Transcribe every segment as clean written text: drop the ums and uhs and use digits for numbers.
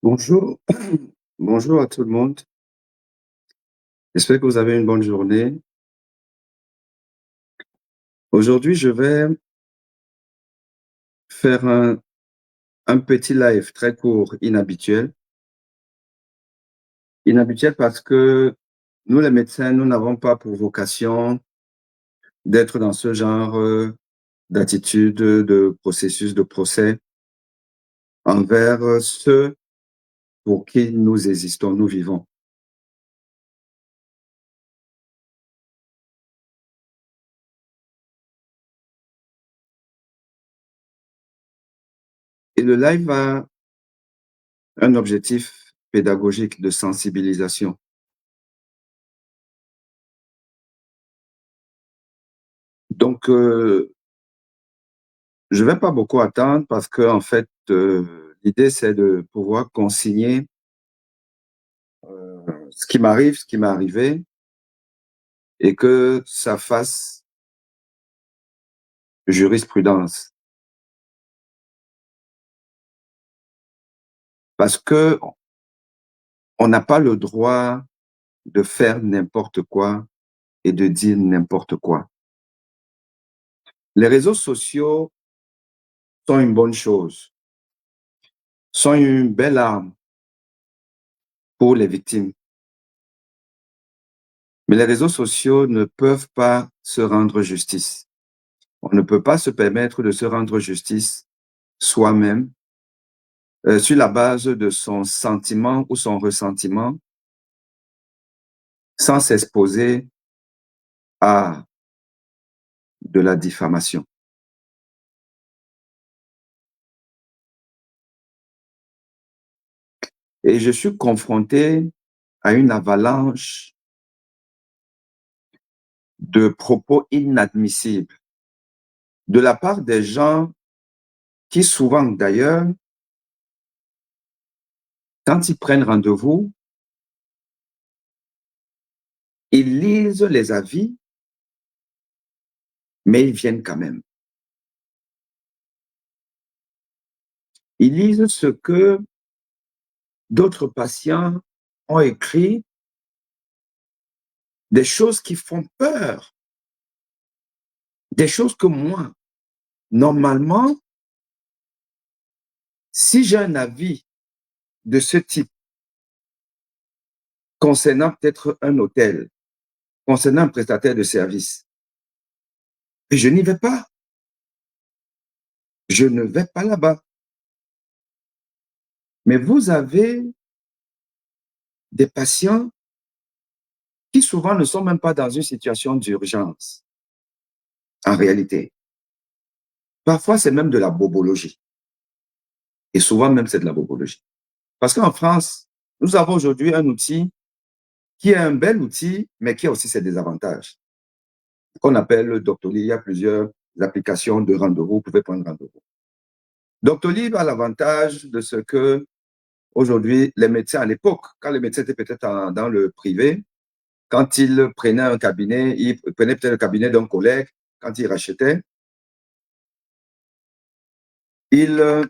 Bonjour, bonjour à tout le monde. J'espère que vous avez une bonne journée. Aujourd'hui, je vais faire un petit live très court, inhabituel. Inhabituel parce que nous, les médecins, nous n'avons pas pour vocation d'être dans ce genre d'attitude, de processus, de procès envers ceux pour qui nous existons, nous vivons. Et le live a un objectif pédagogique de sensibilisation. Donc, je vais pas beaucoup attendre parce que en fait, l'idée, c'est de pouvoir consigner ce qui m'arrive, ce qui m'est arrivé, et que ça fasse jurisprudence. Parce que on n'a pas le droit de faire n'importe quoi et de dire n'importe quoi. Les réseaux sociaux sont une bonne chose, sont une belle arme pour les victimes. Mais les réseaux sociaux ne peuvent pas se rendre justice. On ne peut pas se permettre de se rendre justice soi-même sur la base de son sentiment ou son ressentiment sans s'exposer à de la diffamation. Et je suis confronté à une avalanche de propos inadmissibles de la part des gens qui souvent d'ailleurs, quand ils prennent rendez-vous, ils lisent les avis, mais ils viennent quand même. Ils lisent ce que d'autres patients ont écrit, des choses qui font peur, des choses que moi, normalement, si j'ai un avis de ce type concernant peut-être un hôtel, concernant un prestataire de service, et je n'y vais pas. Je ne vais pas là-bas. Mais vous avez des patients qui souvent ne sont même pas dans une situation d'urgence, en réalité. Parfois, c'est même de la bobologie. Et souvent même, c'est de la bobologie. Parce qu'en France, nous avons aujourd'hui un outil qui est un bel outil, mais qui a aussi ses désavantages, qu'on appelle Doctolib. Il y a plusieurs applications de rendez-vous. Vous pouvez prendre rendez-vous. Doctolib a l'avantage de ce que, aujourd'hui, les médecins à l'époque, quand les médecins étaient peut-être dans le privé, quand ils prenaient un cabinet, ils prenaient peut-être le cabinet d'un collègue, quand ils rachetaient, ils...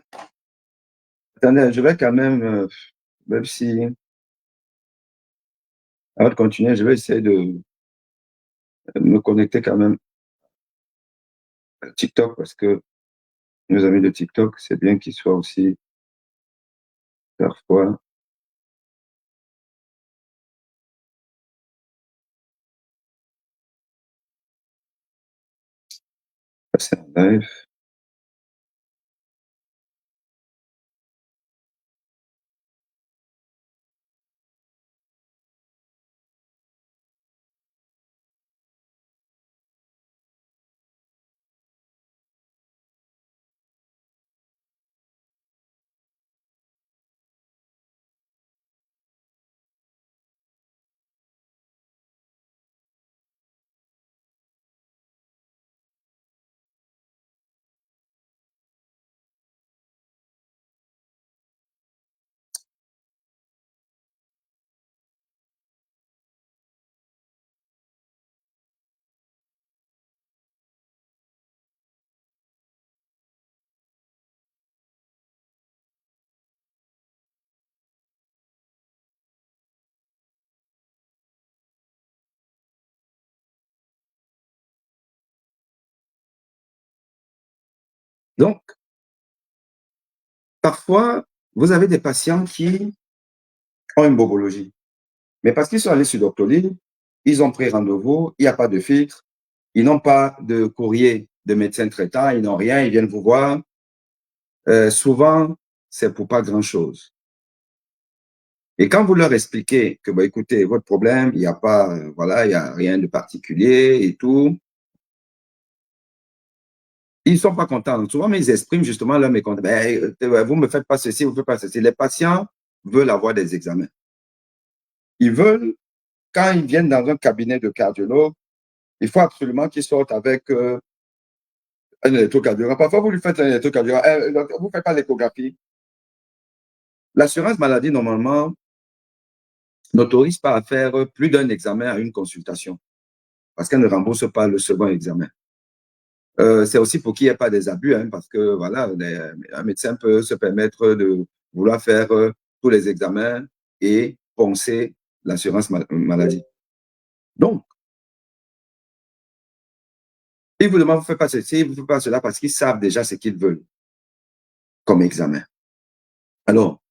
attendez, je vais quand même si... Avant de continuer, je vais essayer de me connecter quand même à TikTok parce que nos amis de TikTok, c'est bien qu'ils soient aussi parfois passés en live. Donc, parfois, vous avez des patients qui ont une bobologie. Mais parce qu'ils sont allés sur Doctolib, ils ont pris rendez-vous, il n'y a pas de filtre, ils n'ont pas de courrier de médecin traitant, ils n'ont rien, ils viennent vous voir. Souvent, c'est pour pas grand-chose. Et quand vous leur expliquez que, bah, écoutez, votre problème, il n'y a pas, voilà, il n'y a rien de particulier et tout, ils ne sont pas contents. Souvent, mais ils expriment justement leur mécontentement. Ben, vous ne me faites pas ceci, vous ne faites pas ceci. Les patients veulent avoir des examens. Ils veulent, quand ils viennent dans un cabinet de cardiologue, il faut absolument qu'ils sortent avec un électrocardiogramme. Parfois, vous lui faites un électrocardiogramme. Vous ne faites pas l'échographie. L'assurance maladie, normalement, n'autorise pas à faire plus d'un examen à une consultation parce qu'elle ne rembourse pas le second examen. C'est aussi pour qu'il n'y ait pas des abus, hein, parce que voilà, un médecin peut se permettre de vouloir faire tous les examens et poncer l'assurance maladie. Donc, ils vous demandent, vous ne faites pas ceci, vous ne faites pas cela, parce qu'ils savent déjà ce qu'ils veulent comme examen. Alors,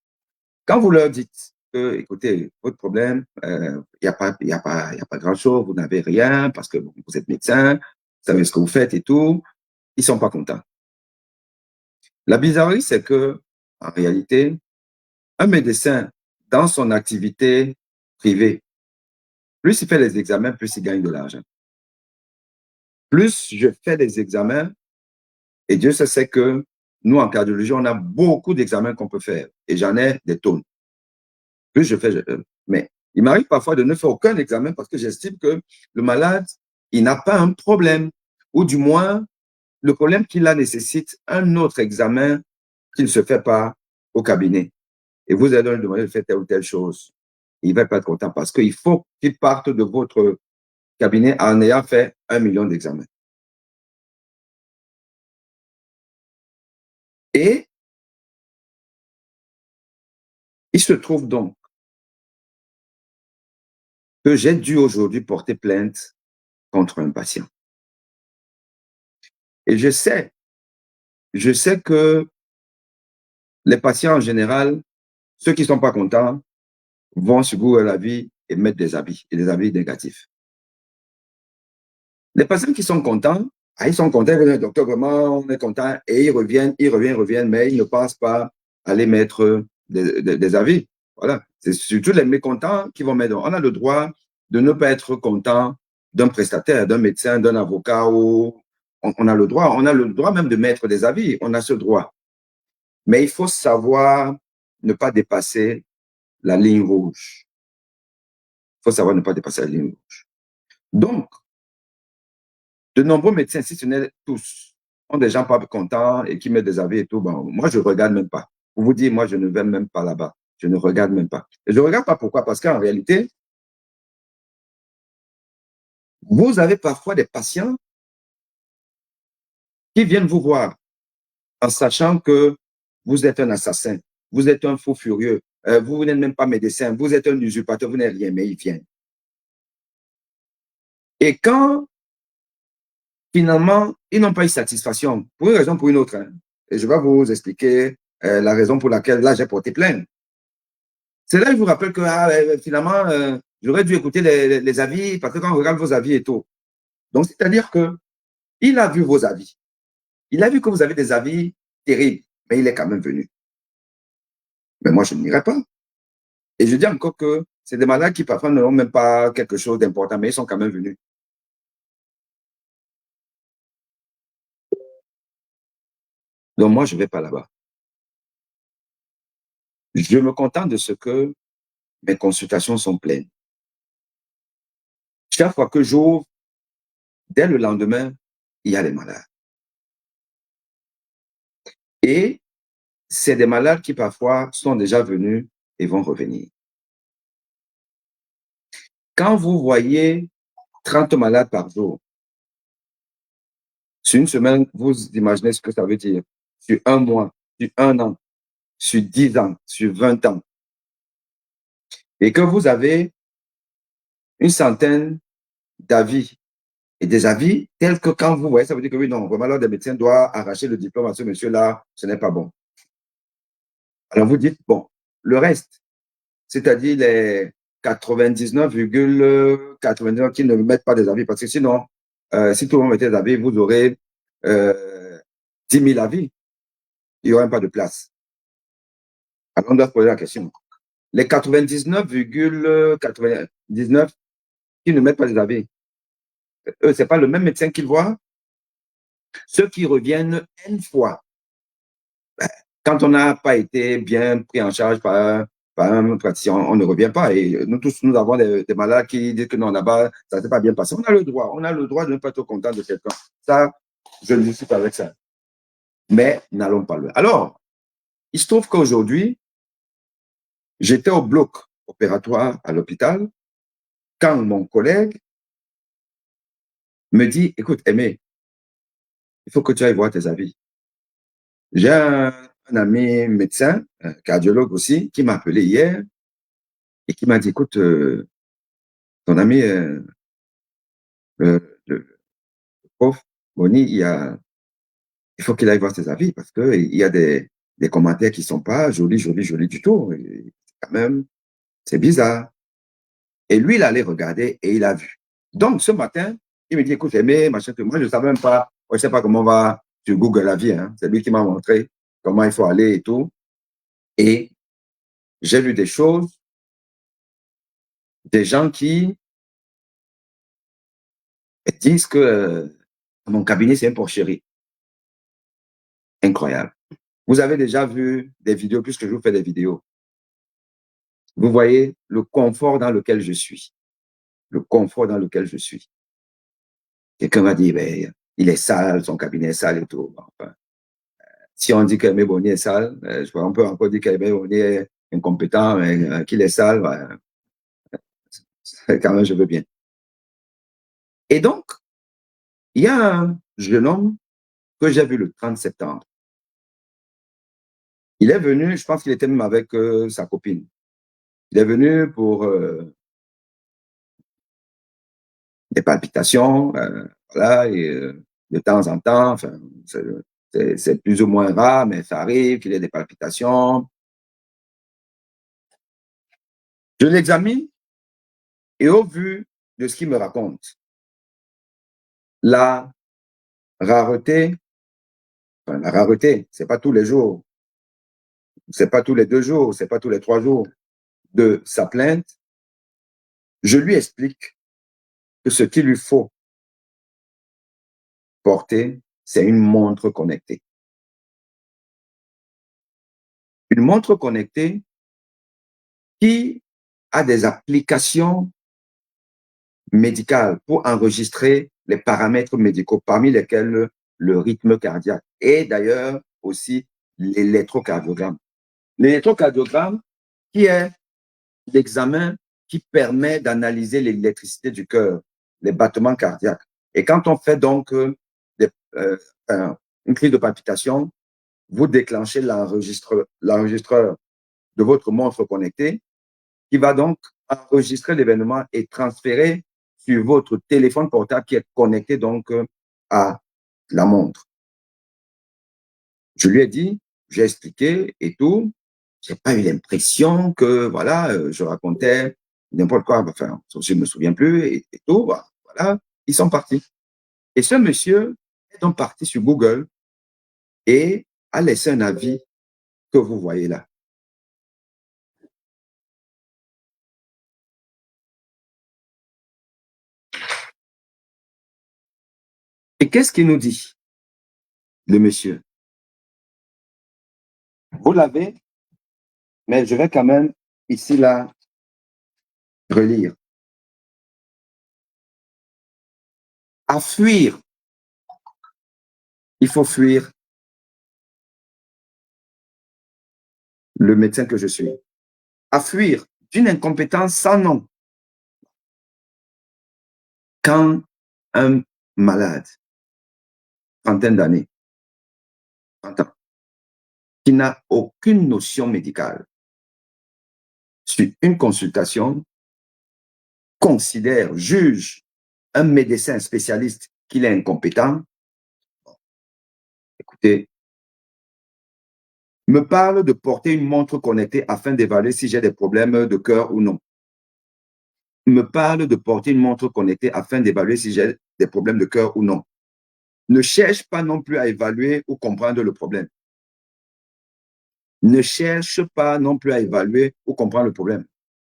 quand vous leur dites que, écoutez, votre problème, il n'y a pas grand-chose, vous n'avez rien, parce que vous êtes médecin, vous savez ce que vous faites et tout, ils ne sont pas contents. La bizarrerie, c'est que, en réalité, un médecin, dans son activité privée, plus il fait les examens, plus il gagne de l'argent. Plus je fais des examens, et Dieu sait que nous, en cardiologie, on a beaucoup d'examens qu'on peut faire, et j'en ai des tonnes. Plus je fais, mais il m'arrive parfois de ne faire aucun examen parce que j'estime que le malade, il n'a pas un problème, ou du moins, le problème qu'il a nécessite un autre examen qu'il ne se fait pas au cabinet. Et vous allez lui demander de faire telle ou telle chose. Il ne va pas être content parce qu'il faut qu'il parte de votre cabinet en ayant fait 1 million d'examens. Et il se trouve donc que j'ai dû aujourd'hui porter plainte contre un patient. Et je sais que les patients en général, ceux qui ne sont pas contents, vont sur Google Avis et mettre des avis, et des avis négatifs. Les patients qui sont contents, ils sont contents, ils disent, docteur, vraiment, on est content, et ils reviennent, mais ils ne pensent pas aller mettre des avis. Voilà. C'est surtout les mécontents qui vont mettre. On a le droit de ne pas être content d'un prestataire, d'un médecin, d'un avocat, ou on a le droit même de mettre des avis, on a ce droit. Mais il faut savoir ne pas dépasser la ligne rouge. Il faut savoir ne pas dépasser la ligne rouge. Donc, de nombreux médecins, si ce n'est tous, ont des gens pas contents et qui mettent des avis et tout. Bon, moi, je ne regarde même pas. Pour vous dire, moi, je ne vais même pas là-bas. Je ne regarde même pas. Et je ne regarde pas pourquoi? Parce qu'en réalité, vous avez parfois des patients qui viennent vous voir en sachant que vous êtes un assassin, vous êtes un fou furieux, vous n'êtes même pas médecin, vous êtes un usurpateur, vous n'êtes rien, mais ils viennent. Et quand finalement, ils n'ont pas eu satisfaction, pour une raison ou pour une autre. Hein. Et je vais vous expliquer la raison pour laquelle là, j'ai porté plainte. C'est là que je vous rappelle que finalement, j'aurais dû écouter les avis, parce que quand on regarde vos avis et tout. Donc, c'est-à-dire que il a vu vos avis. Il a vu que vous avez des avis terribles, mais il est quand même venu. Mais moi, je n'irai pas. Et je dis encore que c'est des malades qui parfois n'ont même pas quelque chose d'important, mais ils sont quand même venus. Donc, moi, je ne vais pas là-bas. Je me contente de ce que mes consultations sont pleines. Chaque fois que j'ouvre, dès le lendemain, il y a des malades. Et c'est des malades qui parfois sont déjà venus et vont revenir. Quand vous voyez 30 malades par jour, sur une semaine, vous imaginez ce que ça veut dire. Sur un mois, sur un an, sur 10 ans, sur 20 ans. Et que vous avez une centaine d'avis et des avis tels que quand vous voyez, ça veut dire que oui, non, vraiment, l'ordre des médecins doit arracher le diplôme à ce monsieur-là, ce n'est pas bon. Alors vous dites, bon, le reste, c'est-à-dire les 99,99 qui ne mettent pas des avis, parce que sinon, si tout le monde mettait des avis, vous aurez 10 000 avis, il n'y aurait pas de place. Alors on doit se poser la question. Les 99,99 qui ne mettent pas des avis, eux, ce n'est pas le même médecin qu'ils voient. Ceux qui reviennent une fois, quand on n'a pas été bien pris en charge par un praticien, on ne revient pas. Et nous tous, nous avons des malades qui disent que non, là-bas, ça ne s'est pas bien passé. On a le droit de ne pas être content de quelqu'un. Ça, je ne discute pas avec ça. Mais n'allons pas loin. Alors, il se trouve qu'aujourd'hui, j'étais au bloc opératoire à l'hôpital quand mon collègue me dit, écoute, Aimé, il faut que tu ailles voir tes avis. J'ai un ami médecin, un cardiologue aussi, qui m'a appelé hier et qui m'a dit, écoute, ton ami, le prof, Boni, il faut qu'il aille voir ses avis parce qu'il y a des commentaires qui ne sont pas jolis du tout. Et quand même, c'est bizarre. Et lui, il allait regarder et il a vu. Donc, ce matin, il me dit, écoute, Aimé, machin, que moi, je ne savais même pas, je ne sais pas comment on va sur Google la vie. Hein. C'est lui qui m'a montré comment il faut aller et tout. Et j'ai lu des choses, des gens qui disent que mon cabinet, c'est un porcherie. Incroyable. Vous avez déjà vu des vidéos, puisque je vous fais des vidéos. Vous voyez le confort dans lequel je suis. Le confort dans lequel je suis. Quelqu'un m'a dit, ben, il est sale, son cabinet est sale et tout. Enfin, si on dit qu'Aimé Bonnier est sale, on peut encore dire qu'Aimé Bonnier est incompétent, mais qu'il est sale, quand même, je veux bien. Et donc, il y a un jeune homme que j'ai vu le 30 septembre. Il est venu, je pense qu'il était même avec sa copine. Il est venu pour des palpitations, voilà, et de temps en temps, enfin, c'est plus ou moins rare, mais ça arrive qu'il ait des palpitations. Je l'examine et au vu de ce qu'il me raconte, la rareté, enfin, la rareté, c'est pas tous les jours, c'est pas tous les 2 jours, c'est pas tous les 3 jours de sa plainte, je lui explique que ce qu'il lui faut porter, c'est une montre connectée. Une montre connectée qui a des applications médicales pour enregistrer les paramètres médicaux, parmi lesquels le rythme cardiaque et d'ailleurs aussi l'électrocardiogramme. L'électrocardiogramme qui est l'examen qui permet d'analyser l'électricité du cœur, les battements cardiaques. Et quand on fait donc une crise de palpitation, vous déclenchez l'enregistreur de votre montre connectée qui va donc enregistrer l'événement et transférer sur votre téléphone portable qui est connecté donc à la montre. Je lui ai dit, j'ai expliqué et tout. J'ai pas eu l'impression que, voilà, je racontais n'importe quoi. Enfin, je ne me souviens plus et tout. Voilà, ils sont partis. Et ce monsieur est donc parti sur Google et a laissé un avis que vous voyez là. Et qu'est-ce qu'il nous dit, le monsieur? Vous l'avez, mais je vais quand même ici, là, relire. À fuir, il faut fuir le médecin que je suis. À fuir d'une incompétence sans nom. Quand un malade, trentaine d'années, 30 ans, qui n'a aucune notion médicale, sur une consultation, considère, juge un médecin spécialiste qu'il est incompétent, écoutez, me parle de porter une montre connectée afin d'évaluer si j'ai des problèmes de cœur ou non. Me parle de porter une montre connectée afin d'évaluer si j'ai des problèmes de cœur ou non. Ne cherche pas non plus à évaluer ou comprendre le problème. Ne cherche pas non plus à évaluer ou comprendre le problème.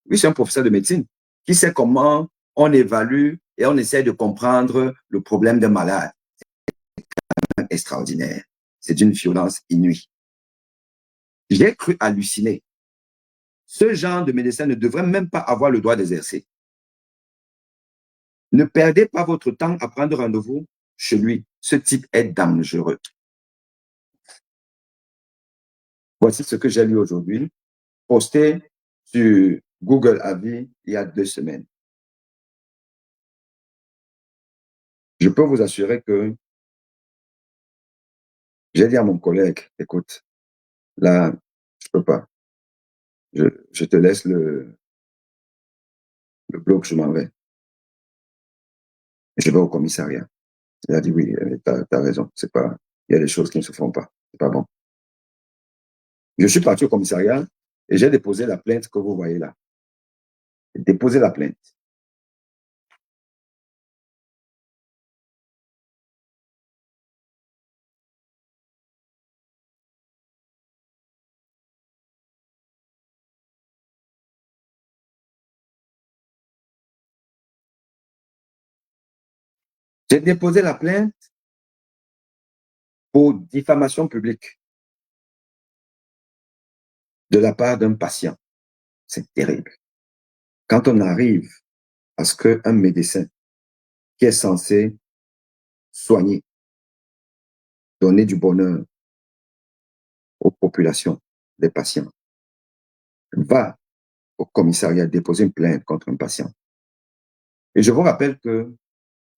Oui, c'est un professeur de médecine qui sait comment on évalue et on essaie de comprendre le problème d'un malade. C'est extraordinaire. C'est d'une violence inouïe. J'ai cru halluciner. Ce genre de médecin ne devrait même pas avoir le droit d'exercer. Ne perdez pas votre temps à prendre rendez-vous chez lui. Ce type est dangereux. Voici ce que j'ai lu aujourd'hui, posté sur Google Avis il y a 2 semaines. Je peux vous assurer que j'ai dit à mon collègue, écoute, là, je peux pas. Je te laisse le bloc, je m'en vais. Je vais au commissariat. Il a dit oui, tu as raison. C'est pas, il y a des choses qui ne se font pas. C'est pas bon. Je suis parti au commissariat et j'ai déposé la plainte que vous voyez là. J'ai déposé la plainte. J'ai déposé la plainte pour diffamation publique de la part d'un patient. C'est terrible. Quand on arrive à ce qu'un médecin qui est censé soigner, donner du bonheur aux populations, des patients, va au commissariat déposer une plainte contre un patient. Et je vous rappelle que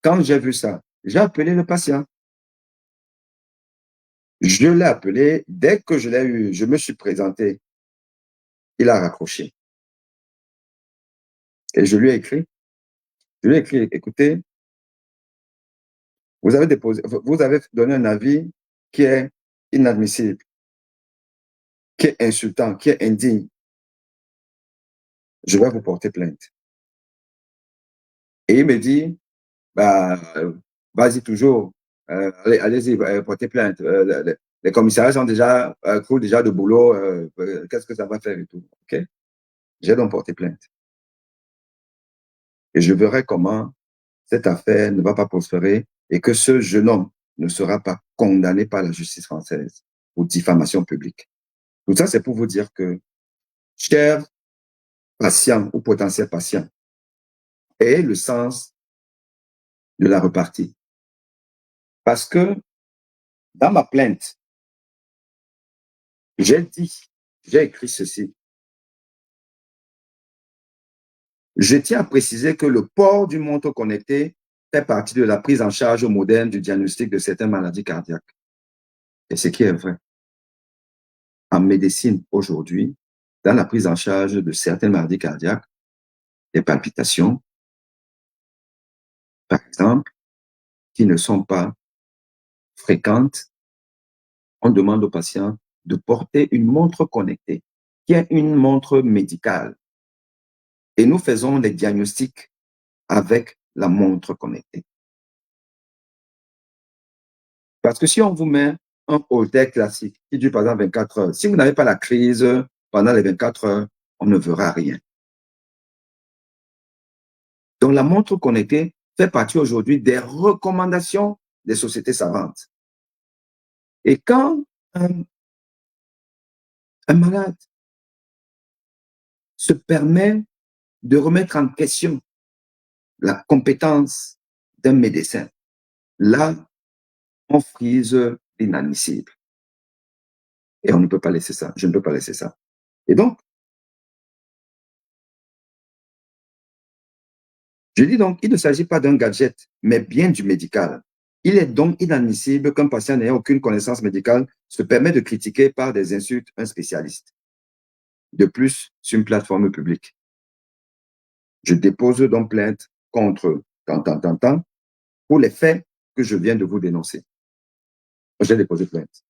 quand j'ai vu ça, j'ai appelé le patient. Je l'ai appelé, dès que je l'ai eu, je me suis présenté, il a raccroché. Et je lui ai écrit, écoutez, vous avez donné un avis qui est inadmissible, qui est insultant, qui est indigne. Je vais vous porter plainte. Et il me dit, bah, vas-y toujours, allez-y, portez plainte. Les commissariats sont déjà, coulent déjà de boulot, qu'est-ce que ça va faire et tout. Okay? J'ai donc porté plainte. Et je verrai comment cette affaire ne va pas prospérer et que ce jeune homme ne sera pas condamné par la justice française pour diffamation publique. Tout ça, c'est pour vous dire que, chers patients ou potentiels patients, ayez le sens de la repartie. Parce que dans ma plainte, j'ai écrit ceci. Je tiens à préciser que le port du montre connecté fait partie de la prise en charge moderne du diagnostic de certaines maladies cardiaques. Et ce qui est vrai. En médecine, aujourd'hui, dans la prise en charge de certaines maladies cardiaques, des palpitations, par exemple, qui ne sont pas fréquentes, on demande aux patients de porter une montre connectée, qui est une montre médicale. Et nous faisons les diagnostics avec la montre connectée. Parce que si on vous met un Holter classique qui dure par exemple 24 heures, si vous n'avez pas la crise pendant les 24 heures, on ne verra rien. Donc la montre connectée fait partie aujourd'hui des recommandations des sociétés savantes. Et quand un malade se permet de remettre en question la compétence d'un médecin, là, on frise l'inadmissible. Et on ne peut pas laisser ça. Je ne peux pas laisser ça. Et donc, je dis donc, il ne s'agit pas d'un gadget, mais bien du médical. Il est donc inadmissible qu'un patient n'ayant aucune connaissance médicale se permette de critiquer par des insultes un spécialiste. De plus, sur une plateforme publique. Je dépose donc plainte contre tant, pour les faits que je viens de vous dénoncer. J'ai déposé plainte.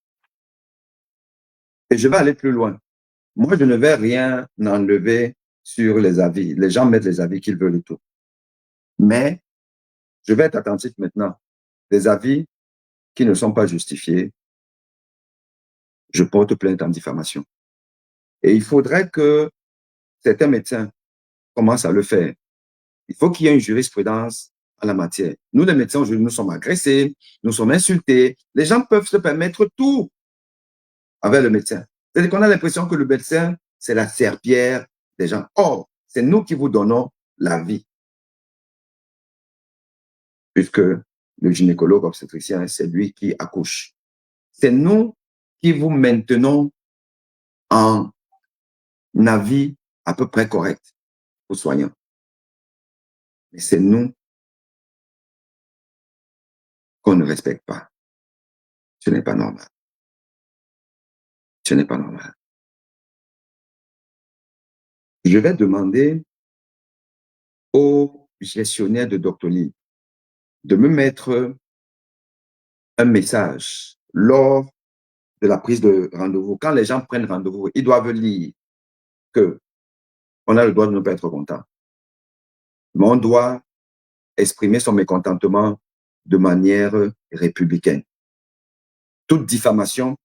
Et je vais aller plus loin. Moi, je ne vais rien enlever sur les avis. Les gens mettent les avis qu'ils veulent et tout. Mais je vais être attentif maintenant. Des avis qui ne sont pas justifiés, je porte plainte en diffamation. Et il faudrait que certains médecins commencent à le faire. Il faut qu'il y ait une jurisprudence en la matière. Nous, les médecins, aujourd'hui, nous sommes agressés, nous sommes insultés. Les gens peuvent se permettre tout avec le médecin. C'est-à-dire qu'on a l'impression que le médecin, c'est la serpillière des gens. Or, c'est nous qui vous donnons la vie. Puisque le gynécologue obstétricien, c'est lui qui accouche. C'est nous qui vous maintenons en avis à peu près correct aux soignants. Mais c'est nous qu'on ne respecte pas. Ce n'est pas normal. Ce n'est pas normal. Je vais demander au gestionnaire de Doctolib de me mettre un message lors de la prise de rendez-vous. Quand les gens prennent rendez-vous, ils doivent lire que on a le droit de ne pas être content. Mais on doit exprimer son mécontentement de manière républicaine. Toute diffamation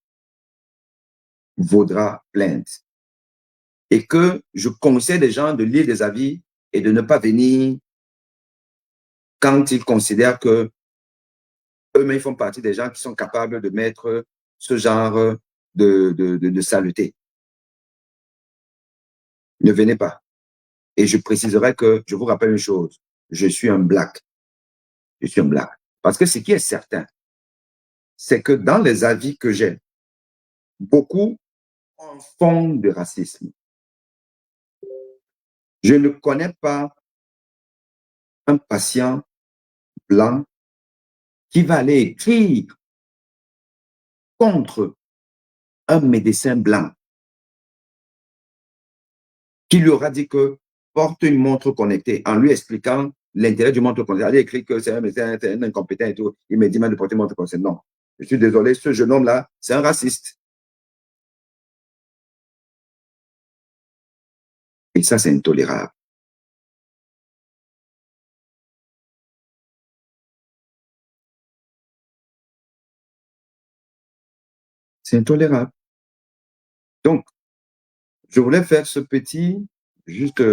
vaudra plainte. Et que je conseille les gens de lire des avis et de ne pas venir quand ils considèrent que eux-mêmes font partie des gens qui sont capables de mettre ce genre de saleté. Ne venez pas. Et je préciserai que, je vous rappelle une chose, je suis un black. Je suis un black. Parce que ce qui est certain, c'est que dans les avis que j'ai, beaucoup en font de racisme. Je ne connais pas un patient blanc qui va aller écrire contre un médecin blanc qui lui aura dit que porte une montre connectée en lui expliquant l'intérêt du montre connectée. Elle écrit que c'est un médecin, c'est un incompétent et tout. Il me dit même de porter une montre connectée. Non, je suis désolé, ce jeune homme-là, c'est un raciste. Et ça, c'est intolérable. C'est intolérable. Donc, je voulais faire ce petit, juste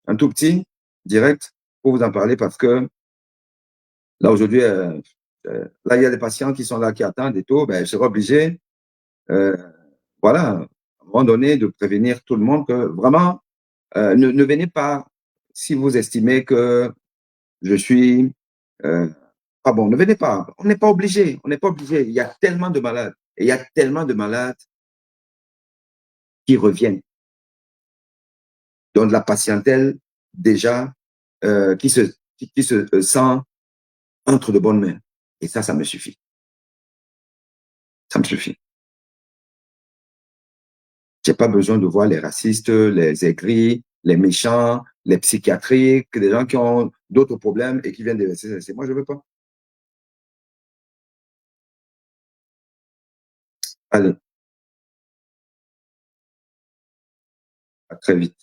un tout petit direct pour vous en parler parce que là, aujourd'hui, là, il y a des patients qui sont là, qui attendent et tout. Ben, je serai obligé, voilà, à un moment donné, de prévenir tout le monde que vraiment, ne venez pas si vous estimez que je suis pas bon. Ne venez pas. On n'est pas obligé. On n'est pas obligé. Il y a tellement de malades. Et il y a tellement de malades qui reviennent. Donc, la patientèle, déjà, qui se sent entre de bonnes mains. Et ça me suffit. Ça me suffit. J'ai pas besoin de voir les racistes, les aigris, les méchants, les psychiatriques, des gens qui ont d'autres problèmes et qui viennent déverser. Moi, je veux pas. Allez, à très vite.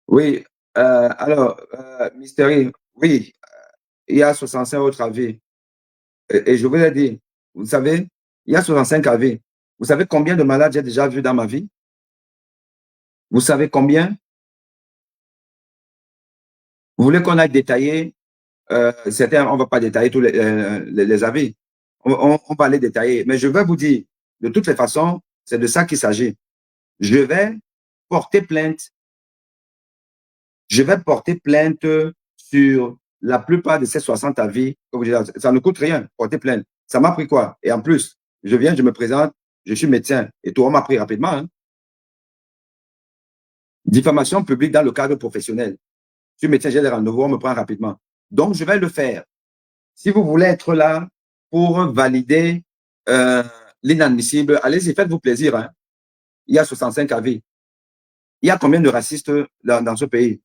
Oui, alors, Mystery, oui, il y a 65 autres avis. Et je vous ai dit, vous savez, il y a 65 avis. Vous savez combien de malades j'ai déjà vu dans ma vie? Vous savez combien? Vous voulez qu'on aille détailler certains, on ne va pas détailler tous les avis. On va les détailler. Mais je vais vous dire, de toutes les façons, c'est de ça qu'il s'agit. Je vais porter plainte. Je vais porter plainte sur la plupart de ces 60 avis. Ça ne coûte rien, porter plainte. Ça m'a pris quoi? Et en plus, je viens, je me présente, je suis médecin. Et tout, on m'a pris rapidement. Hein. Diffamation publique dans le cadre professionnel. Je suis médecin, j'ai des rendez-vous, on me prend rapidement. Donc, je vais le faire. Si vous voulez être là pour valider l'inadmissible, allez-y, faites-vous plaisir. Hein. Il y a 65 avis. Il y a combien de racistes dans ce pays?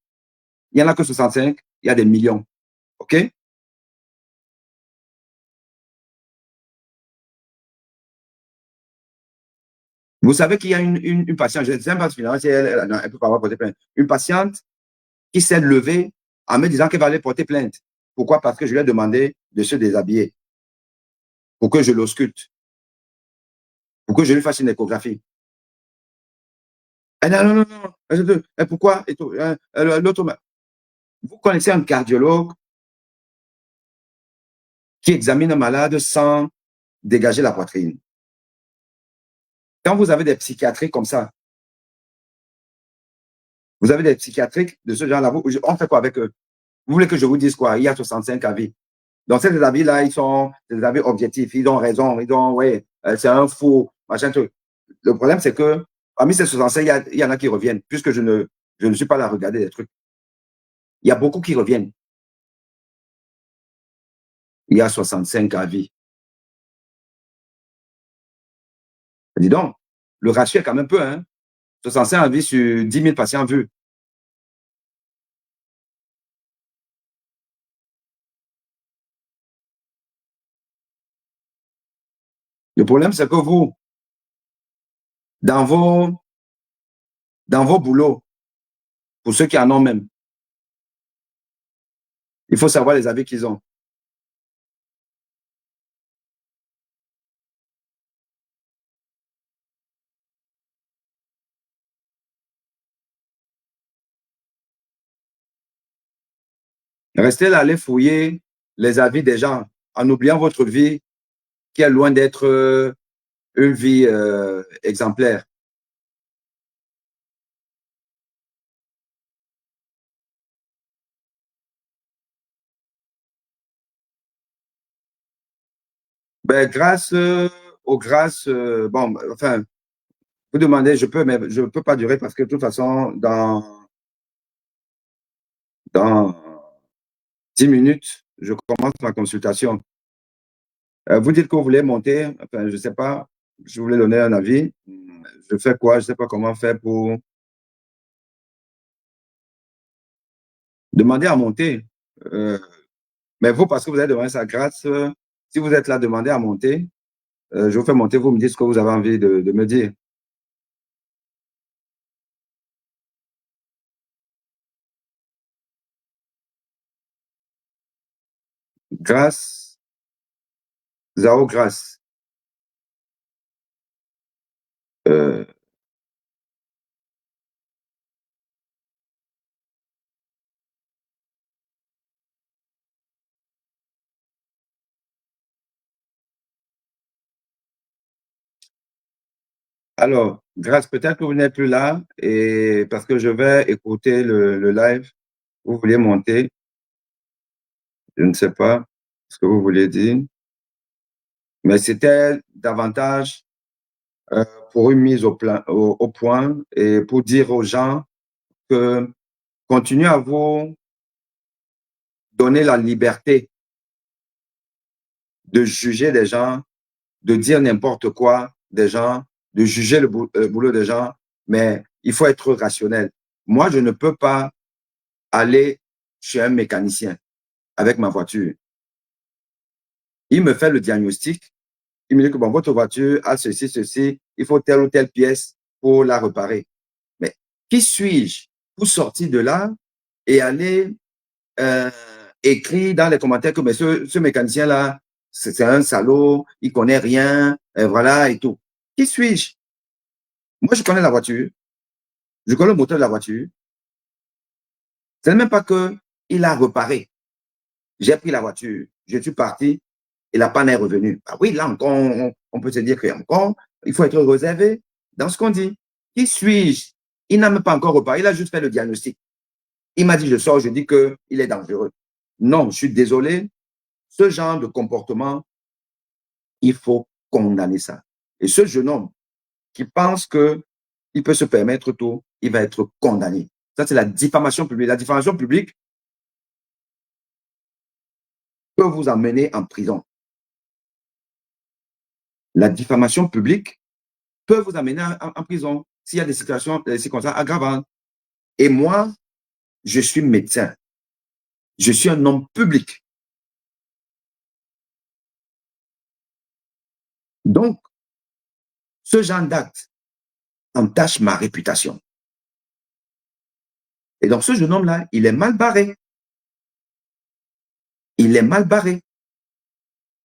Il n'y en a que 65, il y a des millions. OK? Vous savez qu'il y a une patiente, je ne sais pas si elle peut pas avoir porté plainte, une patiente qui s'est levée en me disant qu'elle va aller porter plainte. Pourquoi? Parce que je lui ai demandé de se déshabiller pour que je l'ausculte, pour que je lui fasse une échographie. Elle dit, non, non, non, pourquoi? L'autre, vous connaissez un cardiologue qui examine un malade sans dégager la poitrine. Quand vous avez des psychiatriques comme ça, vous avez des psychiatriques de ce genre-là, on fait quoi avec eux? Vous voulez que je vous dise quoi? Il y a 65 avis. Donc, ces avis-là, ils sont des avis objectifs. Ils ont raison. Ils ont, ouais, c'est un faux, machin truc. Le problème, c'est que parmi ces 65, il y en a qui reviennent, puisque je ne suis pas là à regarder des trucs. Il y a beaucoup qui reviennent. Il y a 65 avis. Dis donc, le ratio est quand même peu, hein? 65 avis sur 10 000 patients vus. Le problème, c'est que vous, dans vos boulots, pour ceux qui en ont même, il faut savoir les avis qu'ils ont. Restez là, allez fouiller les avis des gens en oubliant votre vie qui est loin d'être une vie exemplaire. Ben, grâce aux grâces, bon, enfin, vous demandez, je peux, mais je ne peux pas durer parce que de toute façon, dans 10 minutes, je commence ma consultation. Vous dites que vous voulez monter, enfin, je ne sais pas, je voulais donner un avis. Je fais quoi? Je ne sais pas comment faire pour demander à monter. Euh, mais vous, parce que vous avez demandé ça grâce, si vous êtes là, demandez à monter. Je vous fais monter, vous me dites ce que vous avez envie de me dire. Grâce, Zao grâce. Euh, alors, grâce, peut-être que vous n'êtes plus là et parce que je vais écouter le live. Vous vouliez monter, je ne sais pas ce que vous vouliez dire, mais c'était davantage euh, pour une mise au point et pour dire aux gens que continuez à vous donner la liberté de juger des gens, de dire n'importe quoi des gens, de juger le boulot des gens, mais il faut être rationnel. Moi, je ne peux pas aller chez un mécanicien avec ma voiture. Il me fait le diagnostic, il me dit que bon, votre voiture a ceci, ceci, il faut telle ou telle pièce pour la réparer. Mais qui suis-je pour sortir de là et aller écrire dans les commentaires que mais ce mécanicien-là, c'est un salaud, il connaît rien, voilà et tout. Qui suis-je? Moi, je connais la voiture, je connais le moteur de la voiture. Ce n'est même pas qu'il a reparé. J'ai pris la voiture, je suis parti et la panne est revenue. Ah oui, là encore, on peut se dire qu'encore, il faut être réservé dans ce qu'on dit. Qui suis-je? Il n'a même pas encore reparé, il a juste fait le diagnostic. Il m'a dit, je sors, je dis qu'il est dangereux. Non, je suis désolé. Ce genre de comportement, il faut condamner ça. Et ce jeune homme qui pense qu'il peut se permettre tout, il va être condamné. Ça, c'est la diffamation publique. La diffamation publique peut vous amener en prison. La diffamation publique peut vous amener en prison s'il y a des situations, des circonstances aggravantes. Et moi, je suis médecin. Je suis un homme public. Donc, ce genre d'acte entache ma réputation. Et donc, ce jeune homme-là, il est mal barré. Il est mal barré.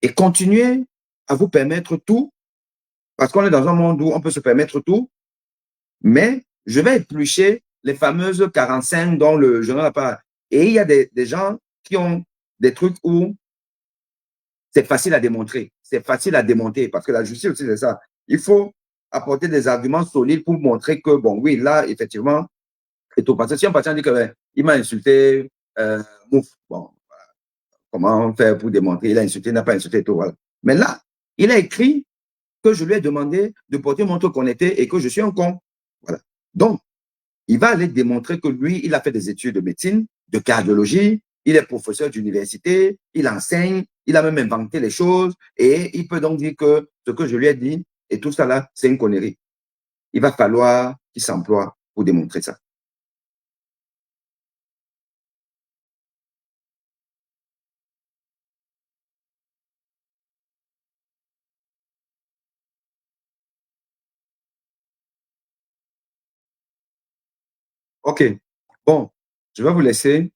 Et continuer à vous permettre tout, parce qu'on est dans un monde où on peut se permettre tout, mais je vais éplucher les fameuses 45 dont le journal n'a pas. Et il y a des gens qui ont des trucs où c'est facile à démontrer, c'est facile à démonter, parce que la justice aussi, c'est ça. Il faut apporter des arguments solides pour montrer que, bon, oui, là, effectivement, et tout. Parce que si un patient dit que ben, il m'a insulté, mouf, bon, comment faire pour démontrer, il a insulté, il n'a pas insulté, tout, voilà. Mais là, il a écrit que je lui ai demandé de porter mon truc connecté et que je suis un con. Voilà. Donc, il va aller démontrer que lui, il a fait des études de médecine, de cardiologie, il est professeur d'université, il enseigne, il a même inventé les choses et il peut donc dire que ce que je lui ai dit et tout ça là, c'est une connerie. Il va falloir qu'il s'emploie pour démontrer ça. OK. Bon, je vais vous laisser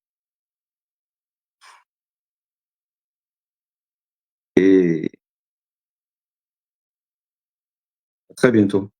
et à très bientôt.